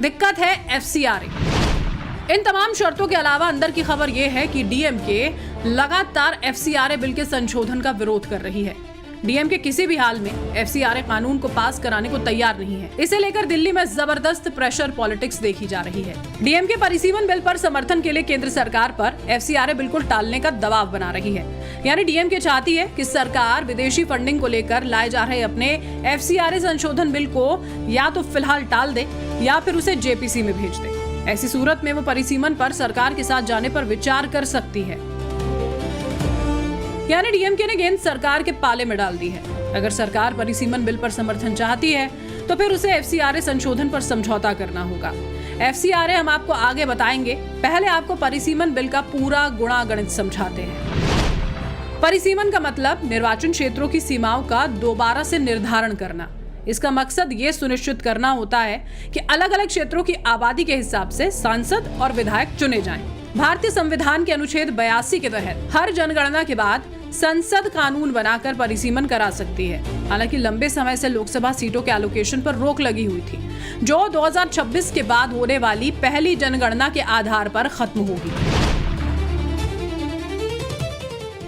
दिक्कत है एफसीआरए। इन तमाम शर्तों के अलावा अंदर की खबर यह है कि डीएमके लगातार एफसीआरए बिल के संशोधन का विरोध कर रही है। डीएमके किसी भी हाल में एफसीआरए कानून को पास कराने को तैयार नहीं है। इसे लेकर दिल्ली में जबरदस्त प्रेशर पॉलिटिक्स देखी जा रही है। डीएमके परिसीमन बिल पर समर्थन के लिए केंद्र सरकार पर एफसीआरए बिल को टालने का दबाव बना रही है। यानी डीएमके चाहती है कि सरकार विदेशी फंडिंग को लेकर लाए जा रहे अपने एफसीआरए संशोधन बिल को या तो फिलहाल टाल दे या फिर उसे जेपीसी में भेज दे। ऐसी सूरत में वो परिसीमन पर सरकार के साथ जाने पर विचार कर सकती है। यानी डीएमके ने गेंद सरकार के पाले में डाल दी है। अगर सरकार परिसीमन बिल पर समर्थन चाहती है तो फिर उसे एफसीआरए संशोधन पर समझौता करना होगा। एफसीआरए हम आपको आगे बताएंगे, पहले आपको परिसीमन बिल का पूरा गुणागणित समझाते हैं। परिसीमन का मतलब निर्वाचन क्षेत्रों की सीमाओं का दोबारा से निर्धारण करना। इसका मकसद ये सुनिश्चित करना होता है कि अलग अलग क्षेत्रों की आबादी के हिसाब से सांसद और विधायक चुने जाएं। भारतीय संविधान के अनुच्छेद 82 के तहत हर जनगणना के बाद संसद कानून बनाकर परिसीमन करा सकती है। हालांकि लंबे समय से लोकसभा सीटों के एलोकेशन पर रोक लगी हुई थी, जो 2026 के बाद होने वाली पहली जनगणना के आधार पर खत्म होगी।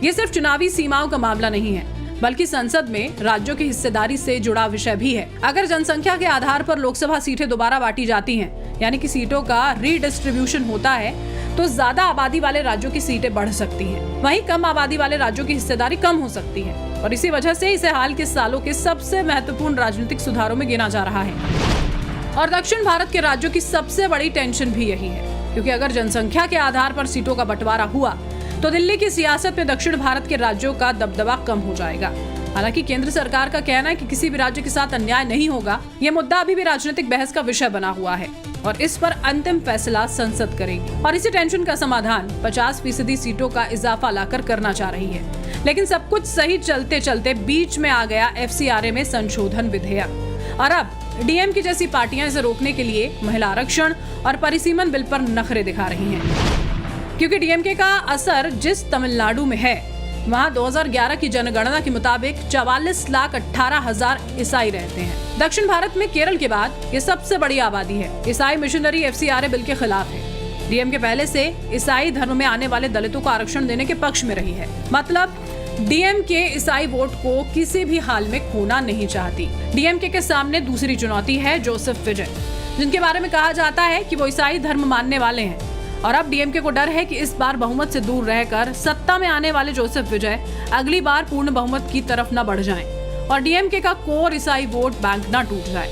ये सिर्फ चुनावी सीमाओं का मामला नहीं है, बल्कि संसद में राज्यों की हिस्सेदारी से जुड़ा विषय भी है। अगर जनसंख्या के आधार पर लोकसभा सीटें दोबारा बांटी जाती हैं, यानी कि सीटों का रीडिस्ट्रीब्यूशन होता है, तो ज्यादा आबादी वाले राज्यों की सीटें बढ़ सकती हैं। वहीं कम आबादी वाले राज्यों की हिस्सेदारी कम हो सकती है और इसी वजह से इसे हाल के सालों के सबसे महत्वपूर्ण राजनीतिक सुधारों में गिना जा रहा है। और दक्षिण भारत के राज्यों की सबसे बड़ी टेंशन भी यही है, क्योंकि अगर जनसंख्या के आधार पर सीटों का बंटवारा हुआ तो दिल्ली की सियासत में दक्षिण भारत के राज्यों का दबदबा कम हो जाएगा। हालांकि केंद्र सरकार का कहना है कि किसी भी राज्य के साथ अन्याय नहीं होगा। ये मुद्दा अभी भी राजनीतिक बहस का विषय बना हुआ है और इस पर अंतिम फैसला संसद करेगी। और इसी टेंशन का समाधान 50% सीटों का इजाफा लाकर करना चाह रही है। लेकिन सब कुछ सही चलते चलते बीच में आ गया एफसीआरए में संशोधन विधेयक। और अब डीएमके जैसी पार्टियां इसे रोकने के लिए महिला आरक्षण और परिसीमन बिल पर नखरे दिखा रही हैं। क्योंकि डीएमके का असर जिस तमिलनाडु में है, वहाँ 2011 की जनगणना के मुताबिक 44,18,000 ईसाई रहते हैं। दक्षिण भारत में केरल के बाद ये सबसे बड़ी आबादी है। ईसाई मिशनरी एफसीआरए बिल के खिलाफ है। डीएमके पहले से ईसाई धर्म में आने वाले दलितों को आरक्षण देने के पक्ष में रही है। मतलब डीएमके ईसाई वोट को किसी भी हाल में खोना नहीं चाहती। डीएमके के सामने दूसरी चुनौती है जोसेफ विजय, जिनके बारे में कहा जाता है कि वो ईसाई धर्म मानने वाले हैं। और अब डीएमके को डर है कि इस बार बहुमत से दूर रहकर सत्ता में आने वाले जोसेफ विजय अगली बार पूर्ण बहुमत की तरफ न बढ़ जाएं और डीएमके का कोर ईसाई वोट बैंक न टूट जाए।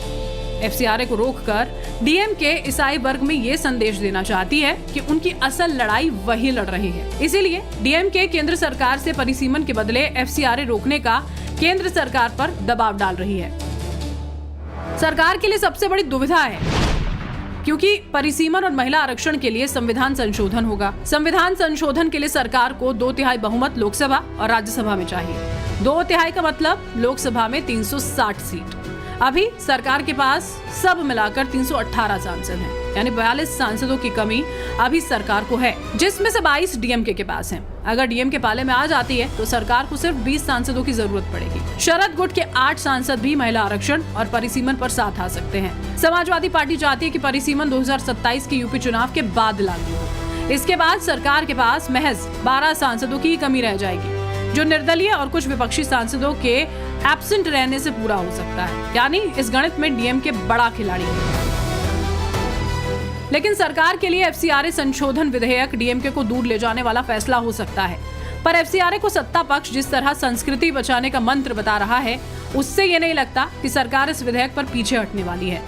एफसीआरए को रोककर डीएमके ईसाई वर्ग में ये संदेश देना चाहती है कि उनकी असल लड़ाई वही लड़ रही है। इसीलिए डीएमके केंद्र सरकार से परिसीमन के बदले एफसीआरए रोकने का केंद्र सरकार पर दबाव डाल रही है। सरकार के लिए सबसे बड़ी दुविधा है, क्योंकि परिसीमन और महिला आरक्षण के लिए संविधान संशोधन होगा। संविधान संशोधन के लिए सरकार को 2/3 बहुमत लोकसभा और राज्यसभा में चाहिए। 2/3 का मतलब लोकसभा में 360 सीट। अभी सरकार के पास सब मिलाकर 318 सांसद हैं, यानी 42 सांसदों की कमी अभी सरकार को है, जिसमें से 22 डीएमके के पास हैं। अगर डीएमके पाले में आ जाती है तो सरकार को सिर्फ 20 सांसदों की जरूरत पड़ेगी। शरद गुट के 8 सांसद भी महिला आरक्षण और परिसीमन पर साथ आ सकते हैं। समाजवादी पार्टी चाहती है कि परिसीमन 2027 के यूपी चुनाव के बाद लागू हो। इसके बाद सरकार के पास महज 12 सांसदों की कमी रह जाएगी, जो निर्दलीय और कुछ विपक्षी सांसदों के एब्सेंट रहने से पूरा हो सकता है। यानी इस गणित में डीएमके बड़ा खिलाड़ी है। लेकिन सरकार के लिए एफसीआरए संशोधन विधेयक डीएमके को दूर ले जाने वाला फैसला हो सकता है। पर एफसीआरए को सत्ता पक्ष जिस तरह संस्कृति बचाने का मंत्र बता रहा है, उससे ये नहीं लगता कि सरकार इस विधेयक पर पीछे हटने वाली है।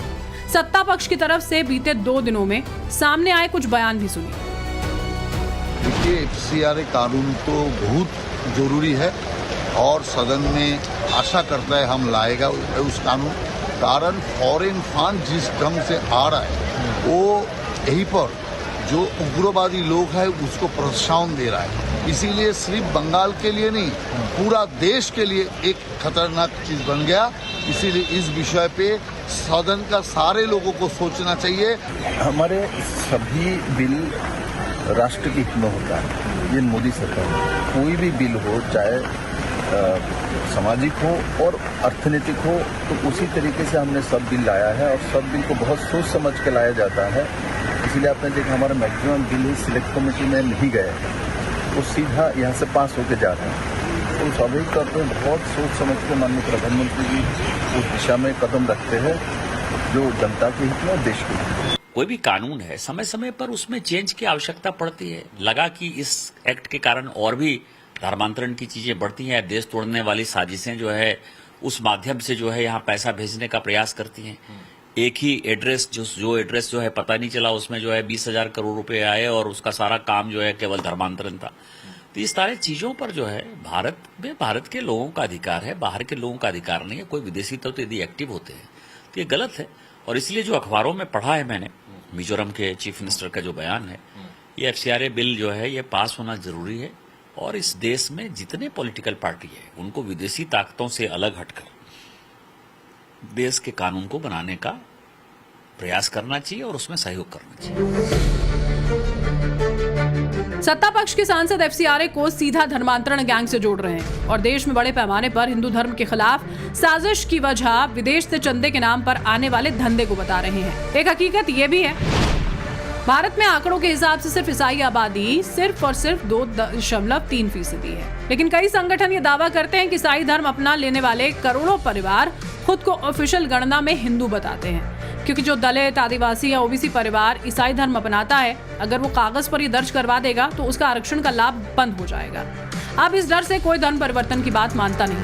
सत्ता पक्ष की तरफ से बीते 2 दिनों में सामने आए कुछ बयान भी सुनिए। देखिए, एफसीआरए कानून तो बहुत जरूरी है और सदन में आशा करता है हम लाएगा उस कानून। कारण फॉरेन फंड जिस ढंग से आ रहा है वो यहीं पर जो उग्रवादी लोग हैं उसको प्रोत्साहन दे रहा है। इसीलिए सिर्फ बंगाल के लिए नहीं, पूरा देश के लिए एक खतरनाक चीज बन गया। इसीलिए इस विषय पे सदन का सारे लोगों को सोचना चाहिए। हमारे सभी बिल राष्ट्र के हित में होता है। ये मोदी सरकार कोई भी बिल हो, चाहे सामाजिक हो और अर्थनैतिक हो, तो उसी तरीके से हमने सब बिल लाया है और सब बिल को बहुत सोच समझ के लाया जाता है। इसीलिए आपने देखा हमारा मैक्सिमम बिल ही सिलेक्ट कमेटी में नहीं गए, वो सीधा यहाँ से पास होकर जा रहे हैं। तो स्वाभाविक तौर पर बहुत सोच समझ के माननीय प्रधानमंत्री जी उस दिशा में कदम रखते हैं जो जनता के हित में और देश के हित में। कोई भी कानून है समय समय पर उसमें चेंज की आवश्यकता पड़ती है। लगा कि इस एक्ट के कारण और भी धर्मांतरण की चीजें बढ़ती हैं, देश तोड़ने वाली साजिशें जो है उस माध्यम से जो है यहाँ पैसा भेजने का प्रयास करती हैं। एक ही एड्रेस जो एड्रेस जो है पता नहीं चला, उसमें जो है 20,000 करोड़ रुपए आए और उसका सारा काम जो है केवल धर्मांतरण था। तो इस सारे चीजों पर जो है भारत में भारत के लोगों का अधिकार है, बाहर के लोगों का अधिकार नहीं है। कोई विदेशी तो यदि एक्टिव होते हैं तो ये गलत है। और इसलिए जो अखबारों में पढ़ा है मैंने, मिजोरम के चीफ मिनिस्टर का जो बयान है, ये FCRA बिल जो है ये पास होना जरूरी है। और इस देश में जितने पॉलिटिकल पार्टी है उनको विदेशी ताकतों से अलग हटकर देश के कानून को बनाने का प्रयास करना चाहिए और उसमें सहयोग करना चाहिए। सत्ता पक्ष के सांसद FCRA को सीधा धर्मांतरण गैंग से जोड़ रहे हैं और देश में बड़े पैमाने पर हिंदू धर्म के खिलाफ साजिश की वजह विदेश से चंदे के नाम पर आने वाले धंधे को बता रहे हैं। एक हकीकत ये भी है, भारत में आंकड़ों के हिसाब से सिर्फ ईसाई आबादी सिर्फ और सिर्फ 2.3% है। लेकिन कई संगठन ये दावा करते हैं कि ईसाई धर्म अपना लेने वाले करोड़ों परिवार खुद को ऑफिशियल गणना में हिंदू बताते हैं, क्योंकि जो दलित, आदिवासी या OBC परिवार ईसाई धर्म अपनाता है, अगर वो कागज पर ये दर्ज करवा देगा तो उसका आरक्षण का लाभ बंद हो जाएगा। अब इस डर से कोई धर्म परिवर्तन की बात मानता नहीं।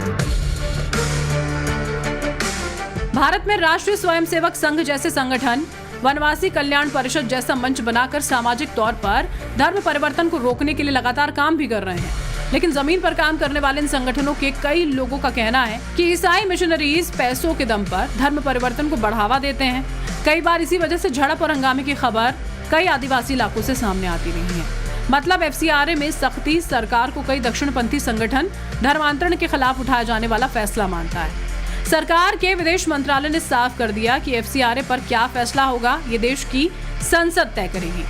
भारत में राष्ट्रीय स्वयंसेवक संघ जैसे संगठन, वनवासी कल्याण परिषद जैसा मंच बनाकर सामाजिक तौर पर धर्म परिवर्तन को रोकने के लिए लगातार काम भी कर रहे हैं। लेकिन जमीन पर काम करने वाले इन संगठनों के कई लोगों का कहना है कि ईसाई मिशनरीज पैसों के दम पर धर्म परिवर्तन को बढ़ावा देते हैं। कई बार इसी वजह से झड़प और हंगामे की खबर कई आदिवासी इलाकों से सामने आती रही है। मतलब FCRA में सख्ती सरकार को कई दक्षिणपंथी संगठन धर्मांतरण के खिलाफ उठाया जाने वाला फैसला मानता है। सरकार के विदेश मंत्रालय ने साफ कर दिया कि FCRA पर क्या फैसला होगा ये देश की संसद तय करेगी।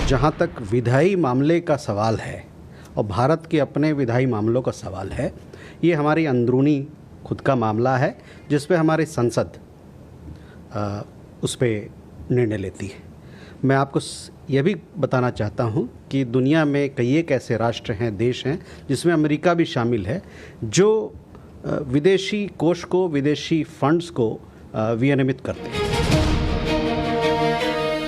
जहाँ तक विधायी मामले का सवाल है और भारत के अपने विधायी मामलों का सवाल है, ये हमारी अंदरूनी खुद का मामला है जिस पे हमारी संसद उस पर निर्णय लेती है। मैं आपको यह भी बताना चाहता हूँ कि दुनिया में कई एक ऐसे राष्ट्र हैं, देश हैं, जिसमें अमेरिका भी शामिल है, जो विदेशी कोष को, विदेशी फंड्स को विनियमित करते हैं।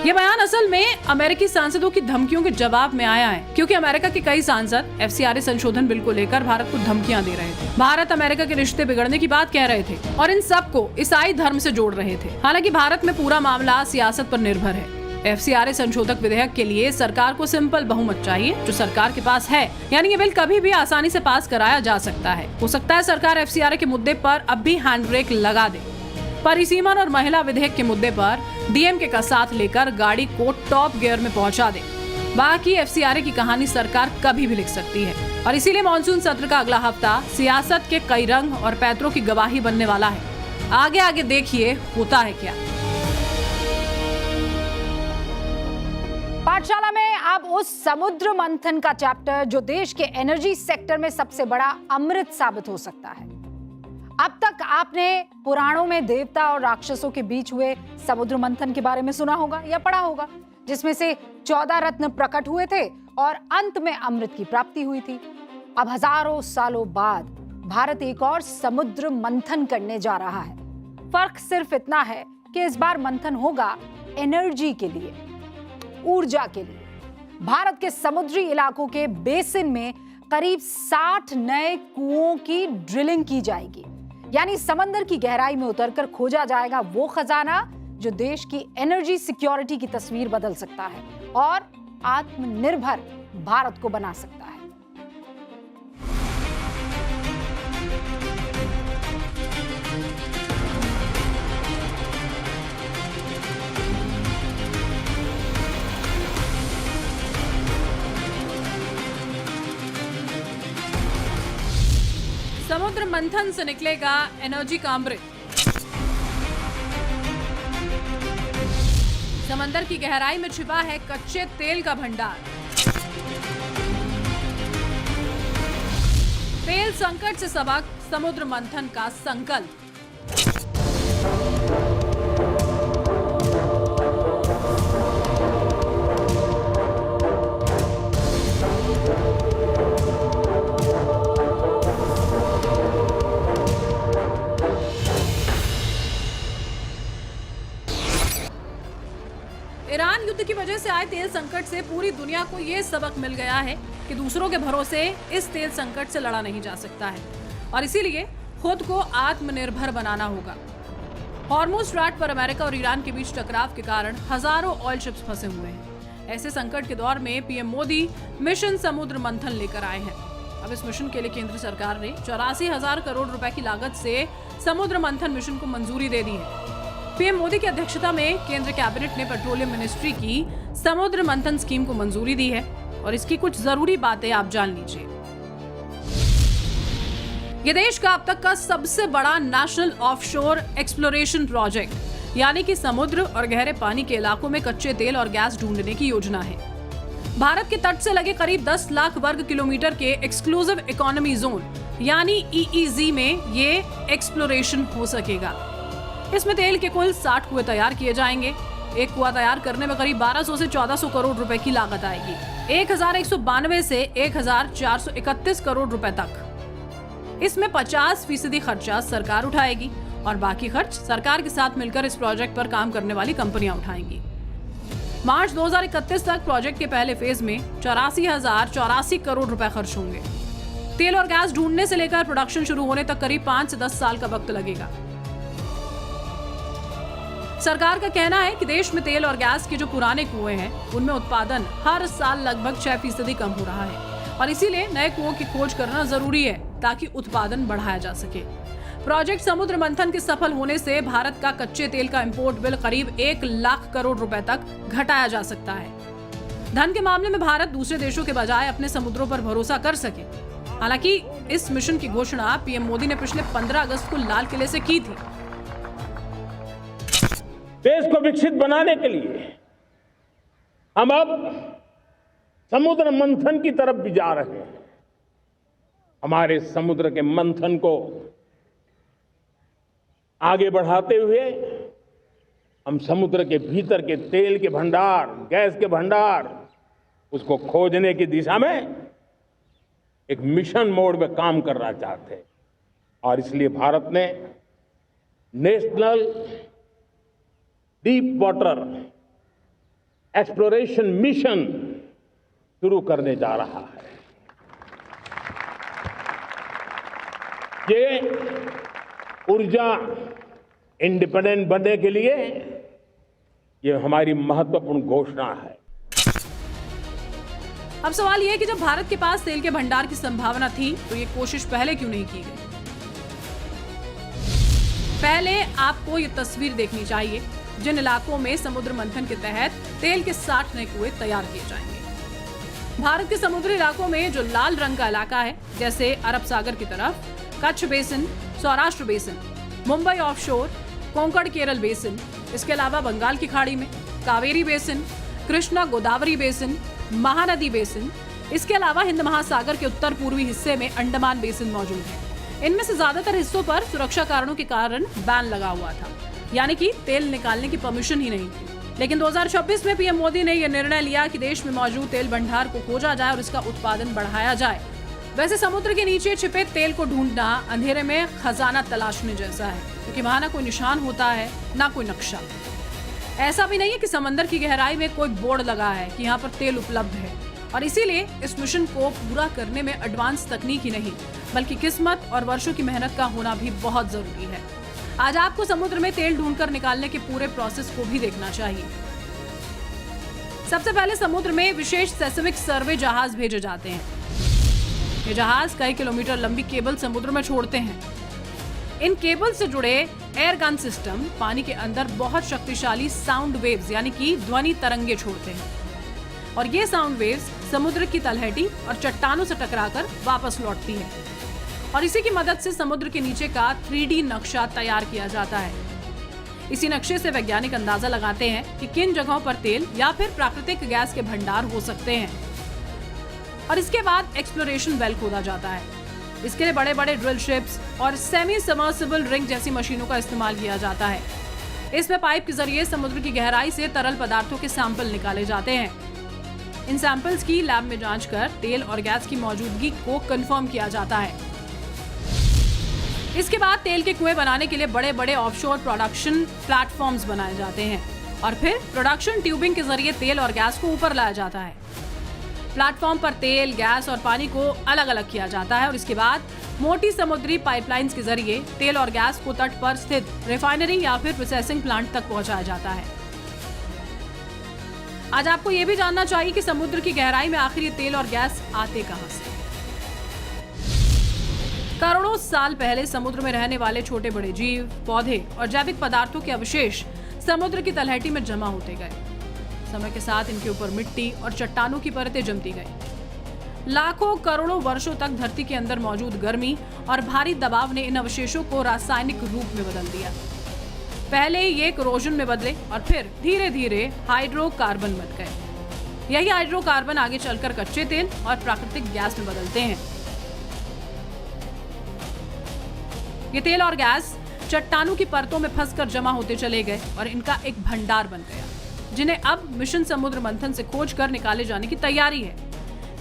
ये बयान असल में अमेरिकी सांसदों की धमकियों के जवाब में आया है, क्योंकि अमेरिका के कई सांसद FCRA संशोधन बिल को लेकर भारत को धमकियां दे रहे थे। भारत अमेरिका के रिश्ते बिगड़ने की बात कह रहे थे और इन सब को ईसाई धर्म से जोड़ रहे थे। हालांकि भारत में पूरा मामला सियासत पर निर्भर है। FCRA संशोधक विधेयक के लिए सरकार को सिंपल बहुमत चाहिए, जो सरकार के पास है। यानी ये बिल कभी भी आसानी से पास कराया जा सकता है। हो सकता है सरकार FCRA के मुद्दे पर अब भी हैंड ब्रेक लगा दे, परिसीमन और महिला विधेयक के मुद्दे पर DMK का साथ लेकर गाड़ी को टॉप गियर में पहुंचा दे। बाकी FCRA की कहानी सरकार कभी भी लिख सकती है और इसीलिए मॉनसून सत्र का अगला हफ्ता सियासत के कई रंग और पैतरों की गवाही बनने वाला है। आगे आगे देखिए होता है क्या। पाठशाला में अब उस समुद्र मंथन का चैप्टर जो देश के एनर्जी सेक्टर में सबसे बड़ा अमृत साबित हो सकता है। अब तक आपने पुराणों में देवता और राक्षसों के बीच हुए समुद्र मंथन के बारे में सुना होगा या पढ़ा होगा, जिसमें से 14 रत्न प्रकट हुए थे और अंत में अमृत की प्राप्ति हुई थी। अब हजारों सालों बाद भारत एक और समुद्र मंथन करने जा रहा है। फर्क सिर्फ इतना है कि इस बार मंथन होगा एनर्जी के लिए, ऊर्जा के लिए। भारत के समुद्री इलाकों के बेसिन में करीब 60 नए कुओं की ड्रिलिंग की जाएगी। यानी समंदर की गहराई में उतरकर खोजा जाएगा वो खजाना जो देश की एनर्जी सिक्योरिटी की तस्वीर बदल सकता है और आत्मनिर्भर भारत को बना सकता है। समुद्र मंथन से निकलेगा एनर्जी का अमृत। समंदर की गहराई में छिपा है कच्चे तेल का भंडार। तेल संकट से सबक, समुद्र मंथन का संकल्प। ईरान युद्ध की वजह से आए तेल संकट से पूरी दुनिया को ये सबक मिल गया है कि दूसरों के भरोसे इस तेल संकट से लड़ा नहीं जा सकता है और इसीलिए खुद को आत्मनिर्भर बनाना होगा। हॉर्मुज़ स्ट्रैट पर अमेरिका और ईरान के बीच टकराव के कारण हजारों ऑयल शिप्स फंसे हुए हैं। ऐसे संकट के दौर में पीएम मोदी मिशन समुद्र मंथन लेकर आए हैं। अब इस मिशन के लिए केंद्र सरकार ने 84,000 करोड़ रुपए की लागत से समुद्र मंथन मिशन को मंजूरी दे दी है। पीएम मोदी की अध्यक्षता में केंद्र कैबिनेट ने पेट्रोलियम मिनिस्ट्री की समुद्र मंथन स्कीम को मंजूरी दी है और इसकी कुछ जरूरी बातें आप जान लीजिए। ये देश का अब तक का सबसे बड़ा नेशनल ऑफशोर एक्सप्लोरेशन प्रोजेक्ट यानी कि समुद्र और गहरे पानी के इलाकों में कच्चे तेल और गैस ढूंढने की योजना है। भारत के तट से लगे करीब 10 लाख वर्ग किलोमीटर के एक्सक्लूसिव इकोनॉमी जोन यानी EEZ में ये एक्सप्लोरेशन हो सकेगा। इसमें तेल के कुल 60 कुएं तैयार किए जाएंगे। एक कुआं तैयार करने में करीब 1200 से 1400 करोड़ रुपए की लागत आएगी। 1192 से 1431 करोड़ रुपए तक। इसमें 50% खर्चा सरकार उठाएगी और बाकी खर्च सरकार के साथ मिलकर इस प्रोजेक्ट पर काम करने वाली कंपनियां उठाएंगी। मार्च 2031 तक प्रोजेक्ट के पहले फेज में 84,084 करोड़ रुपए खर्च होंगे। तेल और गैस ढूंढने से लेकर प्रोडक्शन शुरू होने तक करीब 5 से 10 साल का वक्त लगेगा। सरकार का कहना है कि देश में तेल और गैस के जो पुराने कुएं हैं उनमें उत्पादन हर साल लगभग 6% कम हो रहा है और इसीलिए नए कुओं की खोज करना जरूरी है ताकि उत्पादन बढ़ाया जा सके। प्रोजेक्ट समुद्र मंथन के सफल होने से भारत का कच्चे तेल का इंपोर्ट बिल करीब 1 लाख करोड़ रुपए तक घटाया जा सकता है। धन के मामले में भारत दूसरे देशों के बजाय अपने समुद्रों पर भरोसा कर सके। हालांकि इस मिशन की घोषणा पीएम मोदी ने पिछले 15 अगस्त को लाल किले से की थी। देश को विकसित बनाने के लिए हम अब समुद्र मंथन की तरफ भी जा रहे हैं। हमारे समुद्र के मंथन को आगे बढ़ाते हुए हम समुद्र के भीतर के तेल के भंडार, गैस के भंडार, उसको खोजने की दिशा में एक मिशन मोड में काम करना चाहते हैं और इसलिए भारत ने national deep water exploration mission शुरू करने जा रहा है। ये ऊर्जा इंडिपेंडेंट बनने के लिए ये हमारी महत्वपूर्ण घोषणा है। अब सवाल यह है कि जब भारत के पास तेल के भंडार की संभावना थी तो ये कोशिश पहले क्यों नहीं की गई? पहले आपको ये तस्वीर देखनी चाहिए जिन इलाकों में समुद्र मंथन के तहत तेल के 60 नए कुएं तैयार किए जाएंगे। भारत के समुद्री इलाकों में जो लाल रंग का इलाका है, जैसे अरब सागर की तरफ, Kutch basin, Saurashtra basin, Mumbai offshore, Konkan Kerala basin, इसके अलावा बंगाल की खाड़ी में Kaveri basin, Krishna Godavari basin, Mahanadi basin, इसके अलावा हिंद महासागर के उत्तर पूर्वी हिस्से में अंडमान बेसिन मौजूद है। इनमें से ज्यादातर हिस्सों पर सुरक्षा कारणों के कारण बैन लगा हुआ था, यानी कि तेल निकालने की परमिशन ही नहीं थी। लेकिन 2026 में पीएम मोदी ने यह निर्णय लिया कि देश में मौजूद तेल भंडार को खोजा जाए और इसका उत्पादन बढ़ाया जाए। वैसे समुद्र के नीचे छिपे तेल को ढूंढना अंधेरे में खजाना तलाशने जैसा है, क्योंकि वहां ना कोई निशान होता है ना कोई नक्शा। ऐसा भी नहीं है कि समंदर की गहराई में कोई बोर्ड लगा है कि यहाँ पर तेल उपलब्ध है, और इसीलिए इस मिशन को पूरा करने में एडवांस तकनीक ही नहीं बल्कि किस्मत और वर्षों की मेहनत का होना भी बहुत जरूरी है। आज आपको समुद्र में तेल ढूंढकर निकालने के पूरे प्रोसेस को भी देखना चाहिए। सबसे पहले समुद्र में विशेष सेस्मिक सर्वे जहाज भेजे जाते हैं। ये जहाज कई किलोमीटर लंबी केबल समुद्र में छोड़ते हैं। इन केबल से जुड़े एयर गन सिस्टम पानी के अंदर बहुत शक्तिशाली साउंड वेव्स यानी कि ध्वनि तरंगे छोड़ते हैं, और ये साउंड वेव्स समुद्र की तलहटी और चट्टानों से टकराकर वापस लौटती है, और इसी की मदद से समुद्र के नीचे का 3D नक्शा तैयार किया जाता है। इसी नक्शे से वैज्ञानिक अंदाजा लगाते हैं कि किन जगहों पर तेल या फिर प्राकृतिक गैस के भंडार हो सकते हैं, और इसके बाद एक्सप्लोरेशन वेल खोदा जाता है। इसके लिए बड़े बड़े ड्रिल शिप्स और सेमी सबमर्सिबल रिंग जैसी मशीनों का इस्तेमाल किया जाता है। इसमें पाइप के जरिए समुद्र की गहराई से तरल पदार्थों के सैंपल निकाले जाते हैं। इन सैंपल्स की लैब में जांच कर तेल और गैस की मौजूदगी को कंफर्म किया जाता है। इसके बाद तेल के कुएं बनाने के लिए बड़े बड़े ऑफशोर प्रोडक्शन प्लेटफॉर्म्स बनाए जाते हैं और फिर प्रोडक्शन ट्यूबिंग के जरिए तेल और गैस को ऊपर लाया जाता है। प्लेटफॉर्म पर तेल, गैस और पानी को अलग अलग किया जाता है और इसके बाद मोटी समुद्री पाइपलाइंस के जरिए तेल और गैस को तट पर स्थित रिफाइनरी या फिर प्रोसेसिंग प्लांट तक पहुंचाया जाता है। आज आपको ये भी जानना चाहिए कि समुद्र की गहराई में आखिर ये तेल और गैस आते कहां से। करोड़ों साल पहले समुद्र में रहने वाले छोटे बड़े जीव, पौधे और जैविक पदार्थों के अवशेष समुद्र की तलहटी में जमा होते गए। समय के साथ इनके ऊपर मिट्टी और चट्टानों की परतें जमती गई। लाखों करोड़ों वर्षों तक धरती के अंदर मौजूद गर्मी और भारी दबाव ने इन अवशेषों को रासायनिक रूप में बदल दिया। पहले ये कोरोजन में बदले और फिर धीरे धीरे हाइड्रोकार्बन बन गए। यही हाइड्रोकार्बन आगे चलकर कच्चे तेल और प्राकृतिक गैस में बदलते हैं। ये तेल और गैस चट्टानों की परतों में फंसकर जमा होते चले गए और इनका एक भंडार बन गया, जिन्हें अब मिशन समुद्र मंथन से खोज कर निकाले जाने की तैयारी है।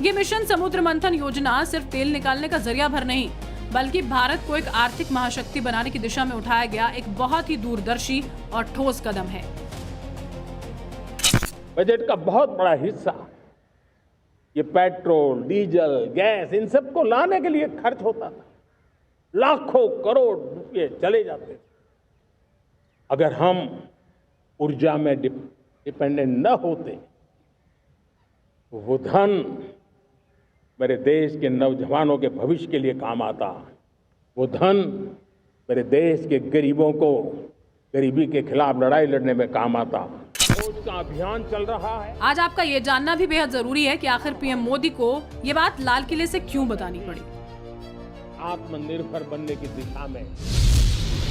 ये मिशन समुद्र मंथन योजना सिर्फ तेल निकालने का जरिया भर नहीं, बल्कि भारत को एक आर्थिक महाशक्ति बनाने की दिशा में उठाया गया एक बहुत ही दूरदर्शी और ठोस कदम है। बजट का बहुत बड़ा हिस्सा ये पेट्रोल, डीजल, गैस इन सब को लाने के लिए खर्च होता था। लाखों करोड़ रुपए चले जाते थे। अगर हम ऊर्जा में डिपेंडेंट न होते तो वो धन मेरे देश के नौजवानों के भविष्य के लिए काम आता। वो धन मेरे देश के गरीबों को गरीबी के खिलाफ लड़ाई लड़ने में काम आता। खोज का अभियान चल रहा है। आज आपका ये जानना भी बेहद जरूरी है कि आखिर पीएम मोदी को ये बात लाल किले से क्यों बतानी पड़ी। आत्मनिर्भर बनने की दिशा में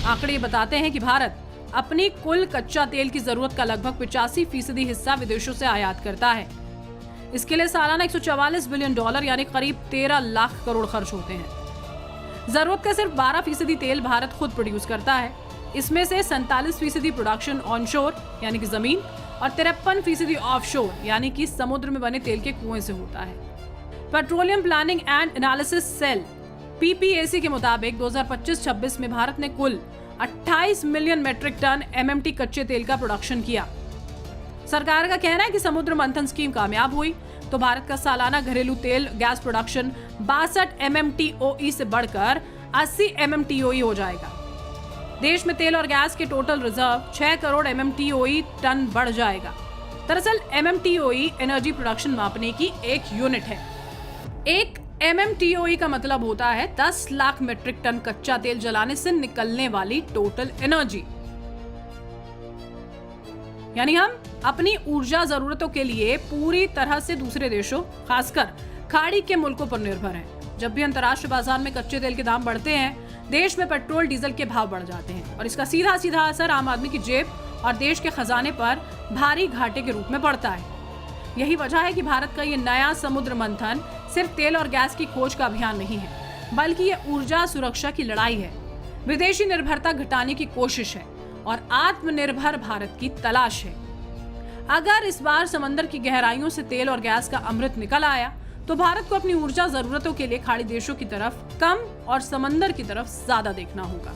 आंकड़े बताते हैं कि भारत अपनी कुल कच्चा तेल की जरूरत का लगभग 85% हिस्सा विदेशों से आयात करता है। इसके लिए सालाना 144 बिलियन डॉलर यानी करीब 13 लाख करोड़ खर्च होते हैं। जरूरत का सिर्फ 12% तेल भारत खुद प्रोड्यूस करता है। इसमें से 47% प्रोडक्शन ऑनशोर यानी कि जमीन और 53% ऑफशोर यानी कि समुद्र में बने तेल के कुएं से होता है। Petroleum planning and analysis cell PPAC के मुताबिक 2025-26 में भारत ने कुल 28 मिलियन मेट्रिक टन MMT कच्चे तेल का प्रोडक्शन किया। सरकार का कहना है कि समुद्र मंथन स्कीम कामयाब हुई तो भारत का सालाना घरेलू तेल गैस प्रोडक्शन 62 MMTOE से बढ़कर 80 MMTOE हो जाएगा। देश में तेल और गैस के total reserve 6 crore MMTOE ton बढ़ जाएगा। दरअसल MMTOE एनर्जी प्रोडक्शन मापने की एक यूनिट है। एक MMTOE का मतलब होता है 10 लाख मीट्रिक टन कच्चा तेल जलाने से निकलने वाली टोटल एनर्जी। यानी हम अपनी ऊर्जा जरूरतों के लिए पूरी तरह से दूसरे देशों, खासकर खाड़ी के मुल्कों पर निर्भर हैं। जब भी अंतर्राष्ट्रीय बाजार में कच्चे तेल के दाम बढ़ते हैं, देश में पेट्रोल डीजल के भाव बढ़ जाते हैं और इसका सीधा सीधा असर आम आदमी की जेब और देश के खजाने पर भारी घाटे के रूप में पड़ता है। यही वजह है कि भारत का ये नया समुद्र मंथन सिर्फ तेल और गैस की खोज का अभियान नहीं है, बल्कि ये ऊर्जा सुरक्षा की लड़ाई है, विदेशी निर्भरता घटाने की कोशिश है और आत्मनिर्भर भारत की तलाश है। अगर इस बार समंदर की गहराइयों से तेल और गैस का अमृत निकल आया तो भारत को अपनी ऊर्जा जरूरतों के लिए खाड़ी देशों की तरफ कम और समंदर की तरफ ज्यादा देखना होगा।